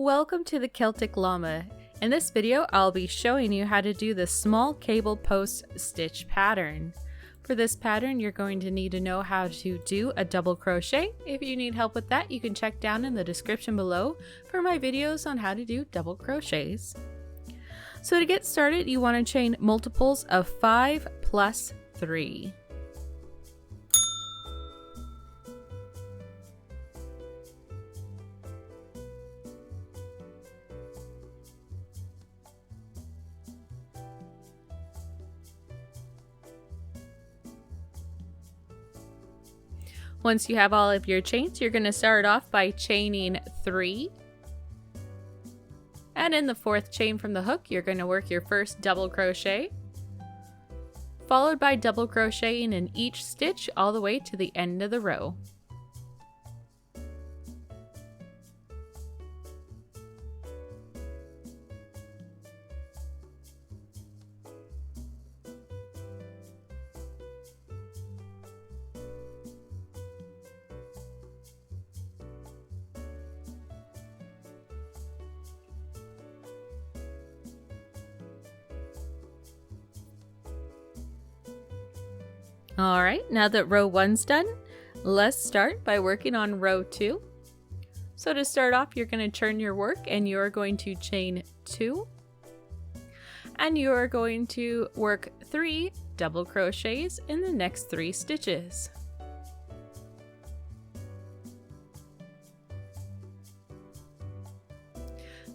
Welcome to the Celtic Llama. In this video, I'll be showing you how to do the small cable post stitch pattern. For this pattern, you're going to need to know how to do a double crochet. If you need help with that, you can check down in the description below for my videos on how to do double crochets. So to get started, you want to chain multiples of 5 plus 3. Once you have all of your chains, you're going to start off by chaining 3. And in the 4th chain from the hook, you're going to work your first double crochet, followed by double crocheting in each stitch all the way to the end of the row. Alright, now that row 1's done, let's start by working on row 2. So to start off, you're going to turn your work and you're going to chain 2. And you're going to work 3 double crochets in the next 3 stitches.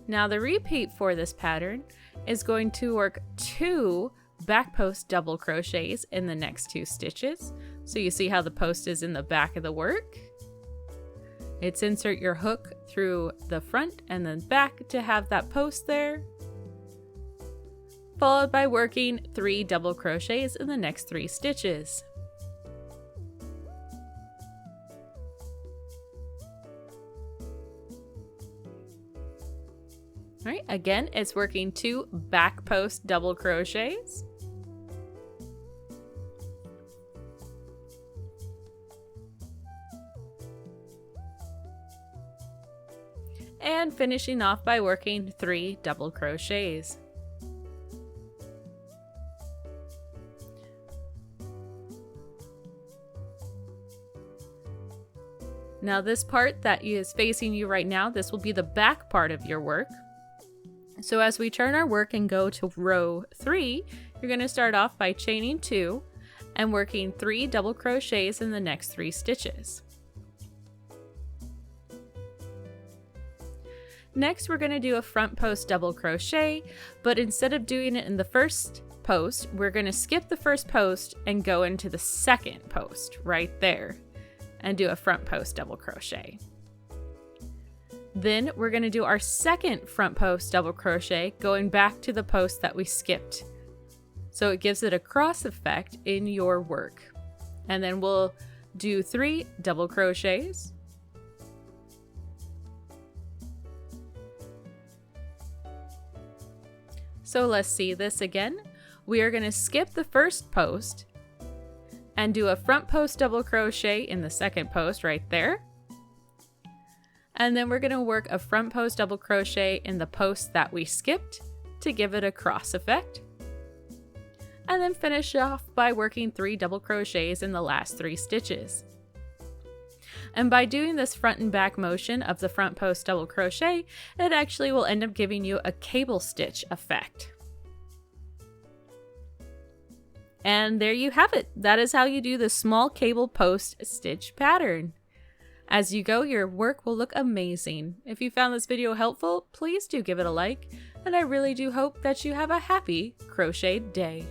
Now the repeat for this pattern is going to work 2 back post double crochets in the next 2 stitches. So you see how the post is in the back of the work. It's insert your hook through the front and then back to have that post there, followed by working 3 double crochets in the next 3 stitches. Alright, again, it's working 2 back post double crochets. And finishing off by working 3 double crochets. Now this part that is facing you right now, this will be the back part of your work. So as we turn our work and go to row 3, you're going to start off by chaining 2 and working 3 double crochets in the next 3 stitches. Next, we're going to do a front post double crochet, but instead of doing it in the first post, we're going to skip the first post and go into the second post right there and do a front post double crochet. Then we're going to do our second front post double crochet going back to the post that we skipped. So it gives it a cross effect in your work. And then we'll do 3 double crochets. So let's see this again. We are going to skip the first post and do a front post double crochet in the second post right there. And then we're going to work a front post double crochet in the post that we skipped to give it a cross effect. And then finish off by working 3 double crochets in the last 3 stitches. And by doing this front and back motion of the front post double crochet, it actually will end up giving you a cable stitch effect. And there you have it. That is how you do the small cable post stitch pattern. As you go, your work will look amazing. If you found this video helpful, please do give it a like, and I really do hope that you have a happy crochet day.